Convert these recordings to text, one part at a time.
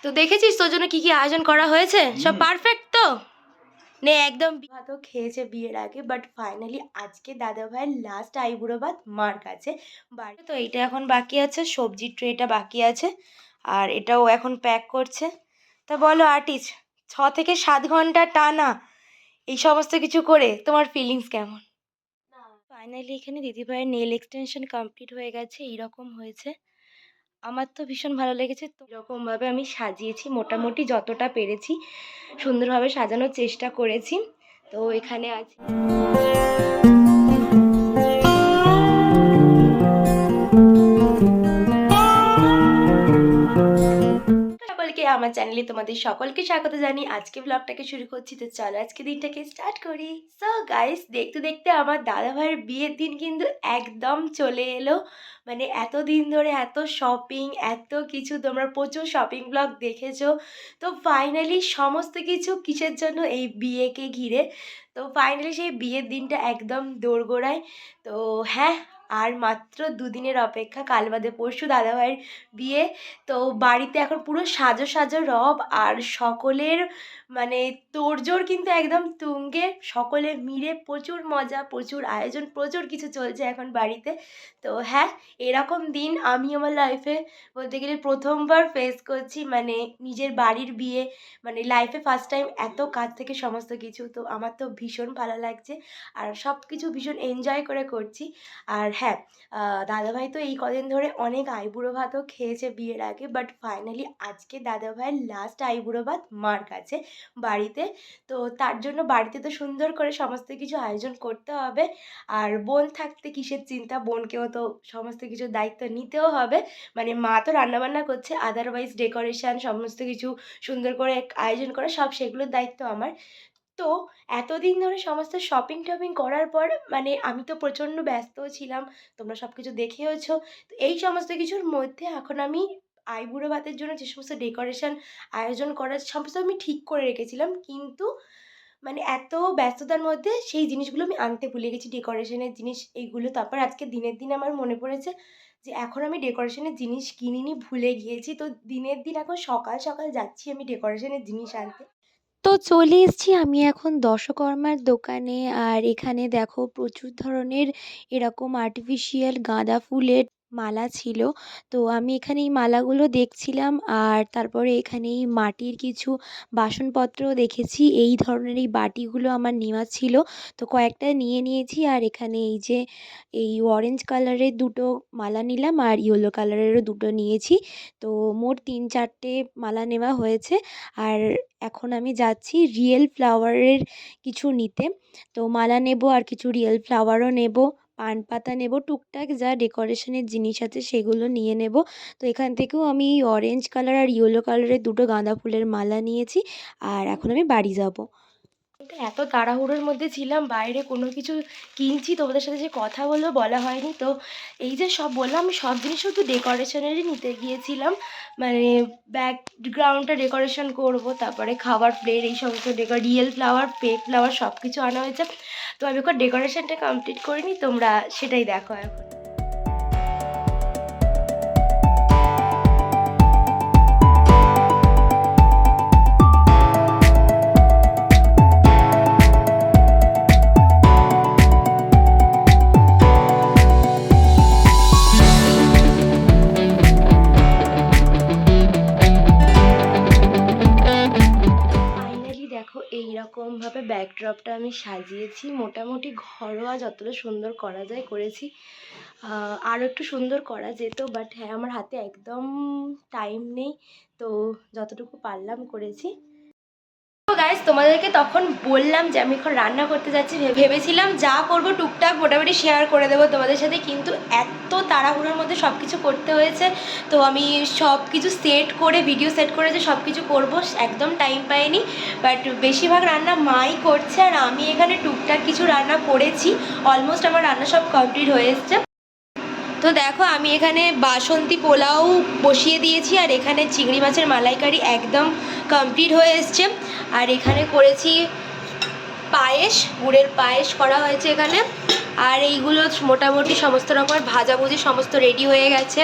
তো দেখেছিস তোর জন্য কি কি আয়োজন করা হয়েছে, সব পারফেক্ট তো? নে একদম ভাতও খেয়েছে বিয়ের আগে, বাট ফাইনালি আজকে দাদা ভাইয়ের লাস্ট আইবুড়ো ভাত মার কাছে বাড়ি। তো এইটা এখন বাকি আছে, সবজির ট্রেটা বাকি আছে, আর এটাও এখন প্যাক করছে। তা বলো আর্টিস্ট, 6 থেকে 7 ঘন্টা টানা এই সমস্ত কিছু করে তোমার ফিলিংস কেমন? ফাইনালি এখানে দিদিভাইয়ের নেল এক্সটেনশন কমপ্লিট হয়ে গেছে, এইরকম হয়েছে। আমার তো ভীষণ ভালো লেগেছে। তো এরকমভাবে আমি সাজিয়েছি, মোটামুটি যতটা পেরেছি সুন্দরভাবে সাজানোর চেষ্টা করেছি। তো এখানে আছে সকলকে আমার চ্যানেলে তোমাদের সকলকে স্বাগত জানিয়ে আজকে ব্লগটাকে শুরু করছি। তো চলো আজকে দিনটাকে স্টার্ট করি। সো গাইস, দেখতে দেখতে আমার দাদা ভাইয়ের বিয়ের দিন কিন্তু একদম চলে এলো। মানে এতদিন ধরে এত শপিং, এত কিছু, তোমরা প্রচুর শপিং ব্লগ দেখেছো। তো ফাইনালি সমস্ত কিছু কিসের জন্য, এই বিয়েকে ঘিরে। তো ফাইনালি সেই বিয়ের দিনটা একদম দোরগোড়ায়। তো হ্যাঁ, আর মাত্র দুদিনের অপেক্ষা, কাল বাদে পরশু দাদাভাইয়ের বিয়ে। তো বাড়িতে এখন পুরো সাজো সাজো রব, আর সকলের মানে তোড়জোড় কিন্তু একদম তুঙ্গে, সকলে মিলে প্রচুর মজা, প্রচুর আয়োজন, প্রচুর কিছু চলছে এখন বাড়িতে। তো হ্যাঁ, এরকম দিন আমি আমার লাইফে বলতে গেলে প্রথমবার ফেস করছি, মানে নিজের বাড়ির বিয়ে, মানে লাইফে ফার্স্ট টাইম এত কাজ থেকে সমস্ত কিছু। তো আমার তো ভীষণ ভালো লাগছে, আর সব কিছু ভীষণ এনজয় করে করছি। আর হ্যাঁ, দাদাভাই তো এই কদিন ধরে অনেক আইবুড়ো ভাতও খেয়েছে বিয়ের আগে, বাট ফাইনালি আজকে দাদাভাইয়ের লাস্ট আইবুড়ো ভাত মার কাছে বাড়িতে। তো তার জন্য বাড়িতে তো সুন্দর করে সমস্ত কিছু আয়োজন করতে হবে। আর বোন থাকতে কিসের চিন্তা, বোনকেও তো সমস্ত কিছুর দায়িত্ব নিতেও হবে। মানে মা তো রান্নাবান্না করছে, আদারওয়াইজ ডেকোরেশন সমস্ত কিছু সুন্দর করে আয়োজন করা, সব সেগুলোর দায়িত্ব আমার। তো এতদিন ধরে সমস্ত শপিং টপিং করার পর মানে আমি তো প্রচণ্ড ব্যস্তও ছিলাম, তোমরা সব কিছু দেখেওছো। তো এই সমস্ত কিছুর মধ্যে এখন আমি আইবুড়ো ভাতের জন্য যে সমস্ত ডেকোরেশন আয়োজন করার সমস্ত আমি ঠিক করে রেখেছিলাম, কিন্তু মানে এত ব্যস্ততার মধ্যে সেই জিনিসগুলো আমি আনতে ভুলে গেছি, ডেকোরেশনের জিনিস এইগুলো। তারপর আজকে দিনের দিন আমার মনে পড়েছে যে এখন আমি ডেকোরেশনের জিনিস কিনিনি, ভুলে গিয়েছি। তো দিনের দিন এখন সকাল সকাল যাচ্ছি আমি ডেকোরেশনের জিনিস আনতে। তো চলে এসেছি আমি এখন দশকর্মার দোকানে, আর এখানে দেখো প্রচুর ধরনের এরকম আর্টিফিশিয়াল গাঁদা ফুলের মালা ছিল। তো আমি এখানে এই মালাগুলো দেখছিলাম, আর তারপরে এখানে এই মাটির কিছু বাসনপত্রও দেখেছি, এই ধরনের এই বাটিগুলো আমার নেওয়া ছিল। তো কয়েকটা নিয়ে নিয়েছি, আর এখানে এই যে এই অরেঞ্জ কালারের দুটো মালা নিলাম, আর ইয়েলো কালারেরও দুটো নিয়েছি। তো মোট 3-4টে মালা নেওয়া হয়েছে। আর এখন আমি যাচ্ছি রিয়েল ফ্লাওয়ারের কিছু নিতে। তো মালা নেব, আর কিছু রিয়েল ফ্লাওয়ারও নেব, পান পাতা নেব, টুকটাক যা ডেকোরেশনের জিনিস আছে সেগুলো নিয়ে নেব। তো এখান থেকেও আমি অরেঞ্জ কালার আর ইয়েলো কালারের দুটো গাঁদা ফুলের মালা নিয়েছি, আর এখন আমি বাড়ি যাব। এত তাড়াহুড়োর মধ্যে ছিলাম, বাইরে কোনো কিছু কিনছি, তোমাদের সাথে যে কথা বলবো বলা হয়নি। তো এই যে সব বললাম, আমি সব জিনিস শুধু ডেকোরেশনেরই নিতে গিয়েছিলাম। মানে ব্যাকগ্রাউন্ডটা ডেকোরেশন করব, তারপরে খাবার প্লেট, এই সমস্ত রিয়েল ফ্লাওয়ার, ফেক ফ্লাওয়ার সব কিছু আনা হয়েছে। তো আমি এখন ডেকোরেশনটা কমপ্লিট করিনি, তোমরা সেটাই দেখো এখন। ফাইনালি দেখো এইরকমভাবে ব্যাকড্রপটা আমি সাজিয়েছি, মোটামুটি ঘরোয়া যতটা সুন্দর করা যায় করেছি। আরও একটু সুন্দর করা যেত, বাট হ্যাঁ আমার হাতে একদম টাইম নেই, তো যতটুকু পারলাম করেছি। তো গাইস, তোমাদেরকে তখন বললাম যে আমি এখন রান্না করতে যাচ্ছি, ভেবেছিলাম যা করব টুকটাক মোটামুটি শেয়ার করে দেবো তোমাদের সাথে, কিন্তু এত তাড়াহুড়োর মধ্যে সব কিছু করতে হয়েছে। তো আমি সব কিছু সেট করে, ভিডিও সেট করে যে সব কিছু করবো একদম টাইম পাইনি। বাট বেশিরভাগ রান্না মাই করছে, আর আমি এখানে টুকটাক কিছু রান্না করেছি। অলমোস্ট আমার রান্না সব কমপ্লিট হয়ে এসছে। তো দেখো আমি এখানে বাসন্তী পোলাও বসিয়ে দিয়েছি, আর এখানে চিংড়ি মাছের মালাইকারি একদম কমপ্লিট হয়ে এসছে। আর এখানে করেছি পায়েস, গুড়ের পায়েস করা হয়েছে এখানে। আর এইগুলো মোটামুটি সমস্ত রকমের ভাজাভুজি সমস্ত রেডি হয়ে গেছে।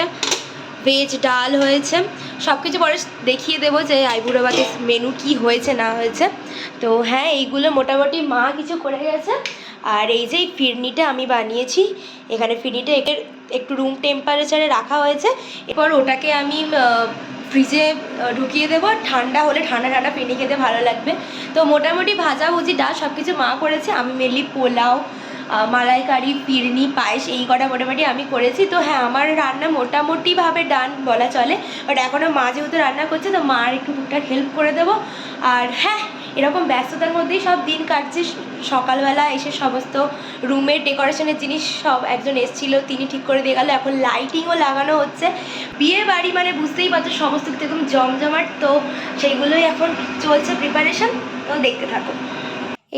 ভেজ ডাল হয়েছে, সব কিছু পরে দেখিয়ে দেবো যে আইবুড়ো ভাতের মেনু কি হয়েছে না হয়েছে। তো হ্যাঁ, এইগুলো মোটামুটি মা কিছু করে গেছে। আর এই যে ফিরনিটা আমি বানিয়েছি, এখানে ফিরনিটা একটু রুম টেম্পারেচারে রাখা হয়েছে। এরপর ওটাকে আমি ফ্রিজে ঢুকিয়ে দেবো, ঠান্ডা হলে ঠান্ডা ঠান্ডা ফিরনি খেতে ভালো লাগবে। তো মোটামুটি ভাজাভুজি ডাল সব কিছু মা করেছে, আমি মেনলি পোলাও, মালাইকারি, ফিরনি, পায়েস এই কটা মোটামুটি আমি করেছি। তো হ্যাঁ, আমার রান্না মোটামুটিভাবে ডান বলা চলে, বাট এখনও মা যেহেতু রান্না করছে তো মার একটু টুকটাক হেল্প করে দেবো। আর হ্যাঁ, এরকম ব্যস্ততার মধ্যেই সব দিন কাটছে। সকালবেলা এসে সমস্ত রুমের ডেকোরেশনের জিনিস সব একজন এসেছিলো, তিনি ঠিক করে দিয়ে গেল। এখন লাইটিংও লাগানো হচ্ছে। বিয়ে বাড়ি মানে বুঝতেই পারছো সমস্ত কিছু একদম জমজমাট, তো সেইগুলোই এখন চলছে প্রিপারেশন। তো দেখতে থাকো।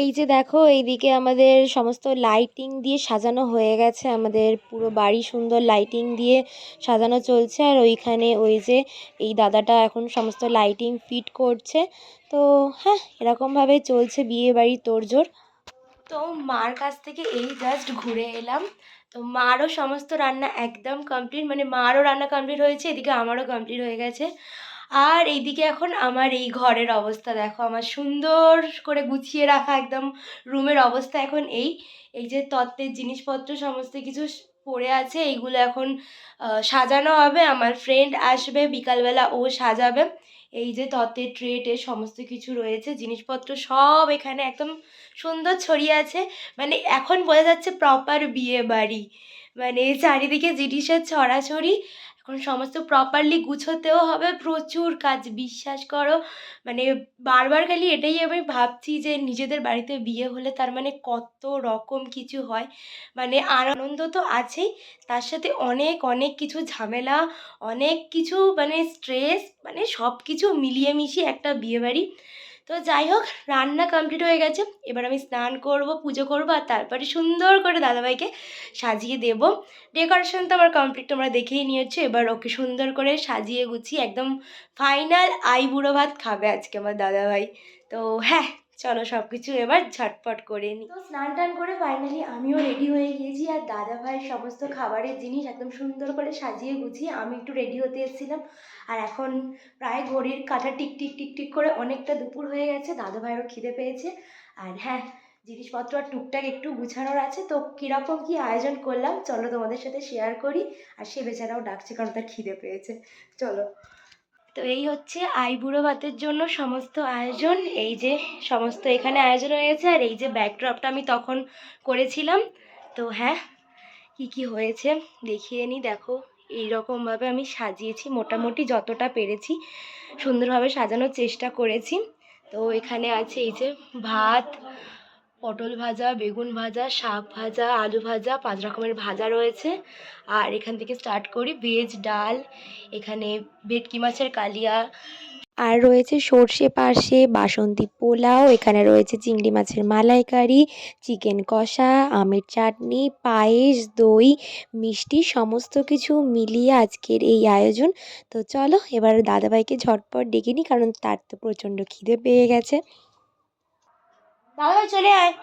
এই যে দেখো, এইদিকে আমাদের সমস্ত লাইটিং দিয়ে সাজানো হয়ে গেছে, আমাদের পুরো বাড়ি সুন্দর লাইটিং দিয়ে সাজানো চলছে। আর ওইখানে ওই যে এই দাদাটা এখন সমস্ত লাইটিং ফিট করছে। তো হ্যাঁ, এরকমভাবে চলছে বিয়ে বাড়ির তোড়জোড়। তো মার কাছ থেকে এই জাস্ট ঘুরে এলাম। তো মারও সমস্ত রান্না একদম কমপ্লিট, মানে মারও রান্না কমপ্লিট হয়েছে, এদিকে আমারও কমপ্লিট হয়ে গেছে। আর এইদিকে এখন আমার এই ঘরের অবস্থা দেখো, আমার সুন্দর করে গুছিয়ে রাখা একদম রুমের অবস্থা এখন এই যে তত্ত্বের জিনিসপত্র সমস্ত কিছু পড়ে আছে, এইগুলো এখন সাজানো হবে। আমার ফ্রেন্ড আসবে বিকালবেলা, ও সাজাবে। এই যে তত্ত্বের ট্রে সমস্ত কিছু রয়েছে, জিনিসপত্র সব এখানে একদম সুন্দর ছড়িয়ে আছে। মানে এখন বোঝা যাচ্ছে প্রপার বিয়ে বাড়ি, মানে চারিদিকে জিনিসের ছড়াছড়ি। এখন সমস্ত প্রপারলি গুছোতেও হবে, প্রচুর কাজ, বিশ্বাস করো। মানে বারবার খালি এটাই আমি ভাবছি যে নিজেদের বাড়িতে বিয়ে হলে তার মানে কত রকম কিছু হয়। মানে আনন্দ তো আছেই, তার সাথে অনেক অনেক কিছু ঝামেলা, অনেক কিছু মানে স্ট্রেস, মানে সব কিছু মিলিয়ে মিশিয়ে একটা বিয়েবাড়ি। তো যাই হোক, রান্না কমপ্লিট হয়ে গেছে, এবার আমি স্নান করব, পুজো করব, আর তারপরে সুন্দর করে দাদাভাইকে সাজিয়ে দেব। ডেকোরেশন তো আমার কমপ্লিট, তোমরা দেখেই নিয়েছো। এবার ওকে সুন্দর করে সাজিয়ে গুছিয়ে একদম ফাইনাল আইবুড়ো ভাত খাবে আজকে আমার দাদাভাই। তো হ্যাঁ, চলো সব কিছু এবার ঝটপট করে নিই। তো স্নান টান করে ফাইনালি আমিও রেডি হয়ে গিয়েছি, আর দাদাভাইয়ের সমস্ত খাবারের জিনিস একদম সুন্দর করে সাজিয়ে গুছিয়ে আমি একটু রেডি হতে এসেছিলাম। আর এখন প্রায় ঘড়ির কাঁটা টিক টিক টিক টিক করে অনেকটা দুপুর হয়ে গেছে, দাদাভাইয়েরও খিদে পেয়েছে। আর হ্যাঁ, জিনিসপত্র আর টুকটাক একটু গুছানোর আছে। তো কীরকম কী আয়োজন করলাম চলো তোমাদের সাথে শেয়ার করি। আর সে বেচারাও ডাকছে কারণ তার খিদে পেয়েছে, চলো। তো এই হচ্ছে আইবুড়ো ভাতের জন্য সমস্ত আয়োজন, এই যে সমস্ত এখানে আয়োজন হয়েছে। আর এই যে ব্যাকড্রপটা আমি তখন করেছিলাম। তো হ্যাঁ, কি কি হয়েছে দেখিয়ে নিই। দেখো, এইরকমভাবে আমি সাজিয়েছি, মোটামুটি যতটা পেরেছি সুন্দরভাবে সাজানোর চেষ্টা করেছি। তো এখানে আছে এই যে ভাত, পটল ভাজা, বেগুন ভাজা, শাক ভাজা, আলু ভাজা, 5 রকমের ভাজা রয়েছে। আর এখান থেকে স্টার্ট করি, ভেজ ডাল, এখানে ভেটকি মাছের কালিয়া, আর রয়েছে সর্ষে পার্শে, বাসন্তী পোলাও, এখানে রয়েছে চিংড়ি মাছের মালাইকারি, চিকেন কষা, আমের চাটনি, পায়েস, দই, মিষ্টি, সমস্ত কিছু মিলিয়ে আজকের এই আয়োজন। তো চলো এবার দাদাভাইকে ঝটপট ডেকে নিই, কারণ তার তো প্রচণ্ড খিদে পেয়ে গেছে। দাদাভাই চলে আয়।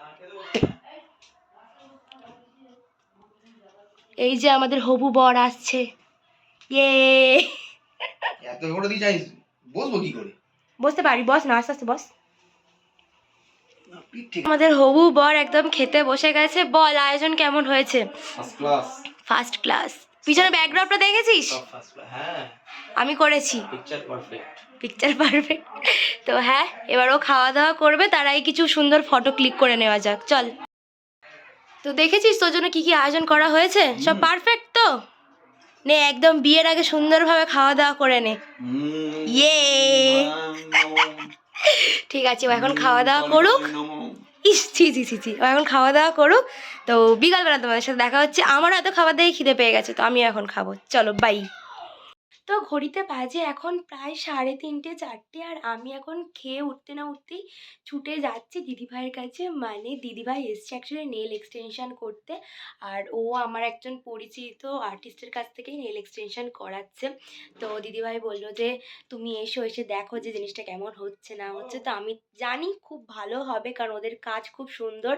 এই যে আমাদের হবু বর আসছে, ইয়ে। এত বড় দিয়ে যাই, বসবো কি করে? বসতে পারি, বস না, আস্তে আস্তে বস। আমাদের হবু বর একদম খেতে বসে গেছে। বল আয়োজন কেমন হয়েছে? First class, first class. পিছনে ব্যাকগ্রাউন্ডটা দেখেছিস? হ্যাঁ, আমি করেছি, পিকচার পারফেক্ট, পিকচার পারফেক্ট। তো হ্যাঁ, এবারও খাওয়া দাওয়া করবে, তার আগে কিছু সুন্দর ফটো ক্লিক করে নেওয়া যাক, চল। তো দেখেছিস তোর জন্য কি কি আয়োজন করা হয়েছে, সব পারফেক্ট তো? নে একদম বিয়ের আগে সুন্দরভাবে খাওয়া দাওয়া করে নে। ইয়ে। ঠিক আছে, ও এখন খাওয়া দাওয়া করুক। ইস, ছি ছি ছি ছি, ও এখন খাওয়া দাওয়া করুক। তো বিকালবেলা তোমাদের সাথে দেখা হচ্ছে। আমারও এত খাবার দিয়ে খিদে পেয়ে গেছে, তো আমিও এখন খাবো, চলো বাই। তো ঘড়িতে বাজে এখন প্রায় 3:30 4টে, আর আমি এখন খেয়ে উঠতে না উঠতেই ছুটে যাচ্ছি দিদিভাইয়ের কাছে। মানে দিদিভাই এসছে অ্যাকচুয়ালি নেল এক্সটেনশন করতে, আর ও আমার একজন পরিচিত আর্টিস্টের কাছ থেকেই নেল এক্সটেনশন করাচ্ছে। তো দিদিভাই বললো যে তুমি এসে দেখো যে জিনিসটা কেমন হচ্ছে না হচ্ছে। তো আমি জানি খুব ভালো হবে, কারণ ওদের কাজ খুব সুন্দর।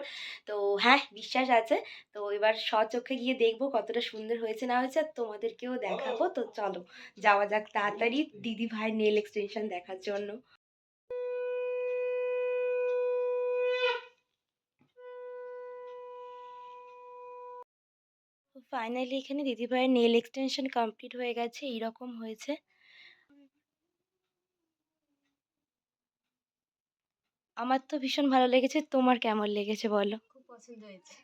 তো হ্যাঁ, বিশ্বাস আছে। তো এবার স্বচক্ষে গিয়ে দেখবো কতটা সুন্দর হয়েছে না হয়েছে, আর তোমাদেরকেও দেখাবো। তো চলো যাওয়া যাক তাড়াতাড়ি দিদি ভাইয়ের নেল এক্সটেনশন দেখার জন্য। ফাইনালি এখানে দিদি ভাইয়ের নেল এক্সটেনশন কমপ্লিট হয়ে গেছে, এইরকম হয়েছে। আমার তো ভীষণ ভালো লেগেছে, তোমার কেমন লেগেছে বলো? খুব পছন্দ হয়েছে।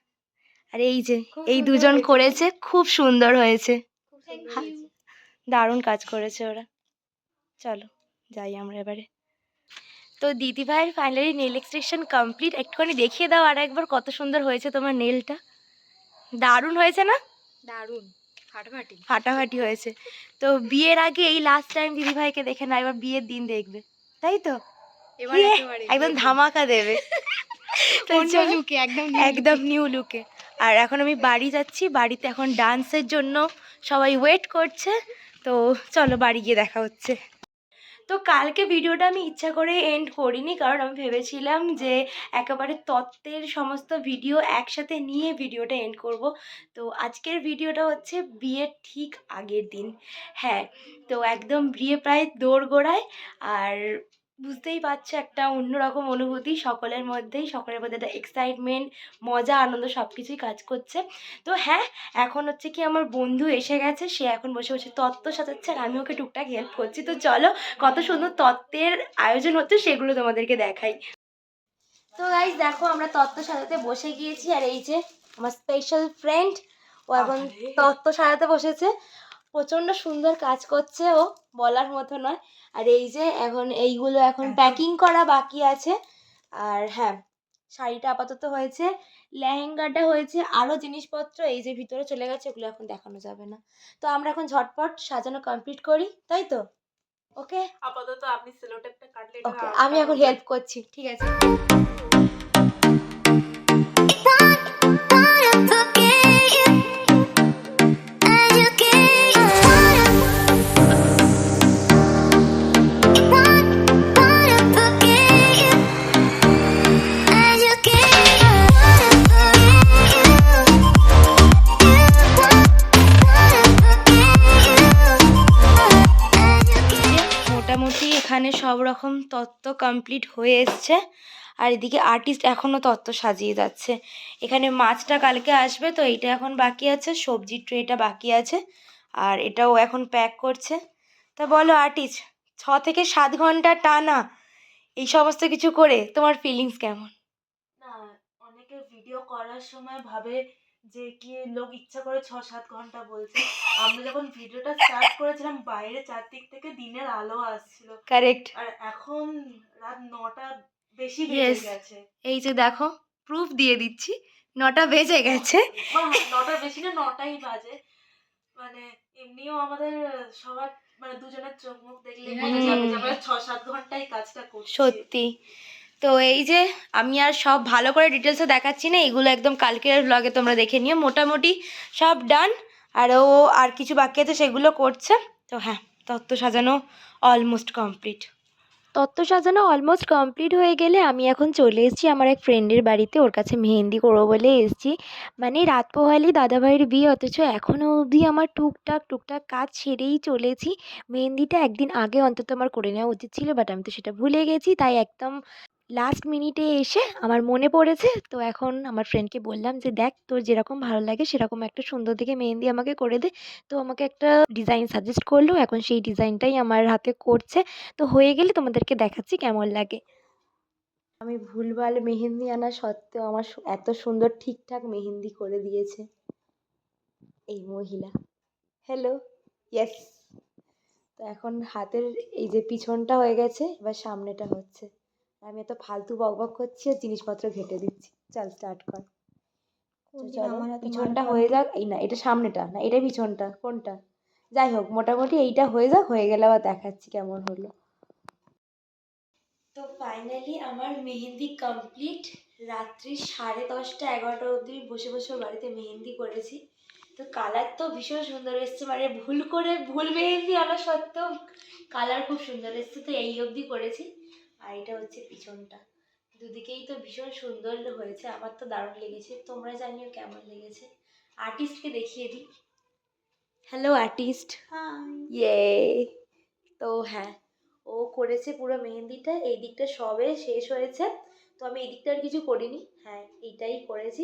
আর এই যে এই দুজন করেছে, খুব সুন্দর হয়েছে, দারুণ কাজ করেছে ওরা। চলো যাই আমরা এবারে। তো দিদি ভাইয়ের ফাইনালি নেল এক্সটেনশন কমপ্লিট। একটুখানি দেখিয়ে দাও আর একবার কত সুন্দর হয়েছে তোমার নেলটা, দারুণ হয়েছে না? দারুণ ফাটাফাটি ফাটাফাটি হয়েছে। তো বিয়ের আগে এই লাস্ট টাইম দিদি ভাইকে দেখে না, এবার বিয়ের দিন দেখবে, তাই তো? এবার একেবারে একদম ধামাকা দেবে। তো অন্য চলো, লুকে একদম নিউ লুকে। আর এখন আমি বাড়ি যাচ্ছি, বাড়িতে এখন ডান্সের জন্য সবাই ওয়েট করছে। তো চলো বাড়ি গিয়ে দেখা হচ্ছে। তো কালকে ভিডিওটা আমি ইচ্ছা করে এন্ড করিনি, কারণ আমি ভেবেছিলাম যে একেবারে তত্ত্বের সমস্ত ভিডিও একসাথে নিয়ে ভিডিওটা এন্ড করব। তো আজকের ভিডিওটা হচ্ছে বিয়ের ঠিক আগের দিন। হ্যাঁ, তো একদম বিয়ে প্রায় দোরগোড়ায়। আর বুঝতেই পারছো একটা অন্যরকম অনুভূতি সকলের মধ্যেই, সকলের মধ্যে একটা এক্সাইটমেন্ট, মজা, আনন্দ সব কিছুই কাজ করছে। তো হ্যাঁ, এখন হচ্ছে কি আমার বন্ধু এসে গেছে, সে এখন বসে বসে তত্ত্ব সাজাচ্ছে আর আমি ওকে টুকটাক হেল্প করছি। তো চলো কত সুন্দর তত্ত্বের আয়োজন হচ্ছে সেগুলো তোমাদেরকে দেখাই। তো গাইস দেখো, আমরা তত্ত্ব সাজাতে বসে গিয়েছি। আর এই যে আমার স্পেশাল ফ্রেন্ড, ও এখন তত্ত্ব সাজাতে বসেছে। প্রচণ্ড সুন্দর কাজ করছে ও, বলার মতো নয়। আর এই যে এখন এইগুলো এখন প্যাকিং করা বাকি আছে। আর হ্যাঁ, শাড়িটা আপাতত হয়েছে, লেহেঙ্গাটা হয়েছে, আরও জিনিসপত্র এই যে ভিতরে চলে গেছে, এগুলো এখন দেখানো যাবে না। তো আমরা এখন ঝটপট সাজানো কমপ্লিট করি, তাই তো? ওকে, আপাতত আপনি সেলোটেপটা কাটলে ওকে, আমি এখন হেল্প করছি, ঠিক আছে? মোটামুটি এখানে সব রকম তত্ত্ব কমপ্লিট হয়ে এসছে। আর এদিকে আর্টিস্ট এখনও তত্ত্ব সাজিয়ে যাচ্ছে। এখানে মাছটা কালকে আসবে, তো এইটা এখন বাকি আছে, সবজির ট্রেটা বাকি আছে, আর এটাও এখন প্যাক করছে। তা বলো আর্টিস্ট, 6 থেকে 7 ঘন্টা টানা এই সমস্ত কিছু করে তোমার ফিলিংস কেমন? না, অনেকে ভিডিও করার সময় ভাবে যে কি লোক ইচ্ছা করে 6-7 ঘন্টা বলছে। আমরা যখন ভিডিওটা স্টার্ট করেছিলাম বাইরে চারদিক থেকে দিনের আলো আসছিল, কারেক্ট। আর এখন রাত 9টা বেশি Yes. বেজে গেছে। এই যে দেখো, প্রুফ দিয়ে দিচ্ছি, 9টা বেজে গেছে। বা 9টার বেশি না, 9টাই বাজে। মানে এমনিও আমাদের সবার মানে দুজনের চোখ মুখ দেখলে বোঝা যাবে যে আমরা 6-7 ঘন্টাই কাজটা করছি। সত্যি। তো এই যে আমি আর সব ভালো করে ডিটেলসে দেখাচ্ছি না, এগুলো একদম কালকের ব্লগে তোমরা দেখে নিও। মোটামুটি সব ডান, আর ও আর কিছু বাকি আছে সেগুলো করছে। তো হ্যাঁ, তত্ত্ব সাজানো অলমোস্ট কমপ্লিট। তত্ত্ব সাজানো অলমোস্ট কমপ্লিট হয়ে গেলে আমি এখন চলে এসেছি আমার এক ফ্রেন্ডের বাড়িতে, ওর কাছে মেহেন্দি করবো বলে এসেছি। মানে রাত পোহালি দাদাভাইয়ের বিয়ে, অথচ এখনও অবধি আমার টুকটাক টুকটাক কাজ সেরেই চলেছি। মেহেন্দিটা একদিন আগে অন্তত আমার করে নেওয়া উচিত ছিল, বাট আমি তো সেটা ভুলে গেছি, তাই একদম লাস্ট মিনিটে এসে আমার মনে পড়েছে। তো এখন আমার ফ্রেন্ডকে বললাম যে দেখ, তোর যেরকম ভালো লাগে সেরকম একটা সুন্দর দেখে মেহেন্দি আমাকে করে দে। তো আমাকে একটা ডিজাইন সাজেস্ট করলো, এখন সেই ডিজাইনটাই আমার হাতে করছে। তো হয়ে গেলে তোমাদেরকে দেখাচ্ছি কেমন লাগে। আমি ভুলভাল মেহেন্দি আনা সত্ত্বেও আমার এত সুন্দর ঠিকঠাক মেহেন্দি করে দিয়েছে এই মহিলা। Hello, yes. তো এখন হাতের এই যে পিছনটা হয়ে গেছে, এবার সামনেটা হচ্ছে। আমি এত ফালতু বকবক করছি আর জিনিসপত্র ঘেটে দিচ্ছি। চল স্টার্ট কর। চলো পিছনটা হয়ে যাক। এই না, এটা সামনেটা না, এটা পিছনটা, কোনটা? যাই হোক, মোটামুটি এইটা হয়ে যাক, হয়ে গেলে আবার দেখাচ্ছি কেমন হলো। তো ফাইনালি আমার মেহেন্দি কমপ্লিট। রাত্রি 10:30-11টা অবধি বসে বসে ওর বাড়িতে মেহেন্দি করেছি। তো কালার তো ভীষণ সুন্দর এসছে, মানে ভুল মেহেন্দি আনা সত্ত্বেও কালার খুব সুন্দর এসছে। তো এই অবধি করেছি। আর এটা হচ্ছে পিছনটা, দুদিকেই তো ভীষণ সুন্দর হয়েছে, আমার তো দারুণ লেগেছে। তোমরা জানিও কেমন লেগেছে। আর্টিস্টকে দেখিয়ে দিই। Hello artist. ইয়ে। তো হ্যাঁ, ও করেছে পুরো মেহেন্দিটা, এই দিকটা সবে শেষ হয়েছে। তো আমি এই দিকটা আর কিছু করিনি, হ্যাঁ এইটাই করেছি।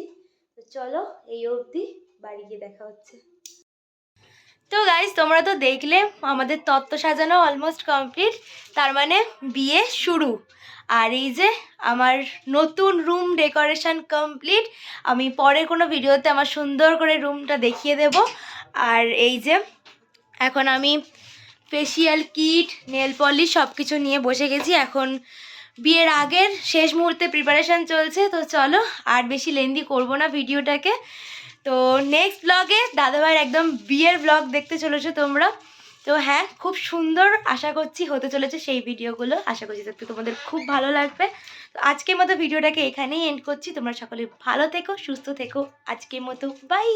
তো চলো এই অবধি, বাড়ি গিয়ে দেখা হচ্ছে। তো গাইজ তোমরা তো দেখলে আমাদের তত্ত্ব সাজানো অলমোস্ট কমপ্লিট, তার মানে বিয়ে শুরু। আর এই যে আমার নতুন রুম ডেকোরেশন কমপ্লিট। আমি পরে কোনো ভিডিওতে আমার সুন্দর করে রুমটা দেখিয়ে দেব। আর এই যে এখন আমি ফেসিয়াল কিট, নেল পলিশ সব কিছু নিয়ে বসে গেছি। এখন বিয়ের আগের শেষ মুহূর্তে প্রিপারেশান চলছে। তো চলো আর বেশি লেন্দি করব না ভিডিওটাকে। তো নেক্সট ব্লগে দাদাভাইয়ের একদম বিয়ের ব্লগ দেখতে চলেছো তোমরা। তো হ্যাঁ, খুব সুন্দর আশা করছি হতে চলেছে সেই ভিডিওগুলো। আশা করছি দেখতে তোমাদের খুব ভালো লাগবে। তো আজকের মতো ভিডিওটাকে এখানেই এন্ড করছি। তোমরা সকলে ভালো থেকো, সুস্থ থেকো। আজকের মতো বাই।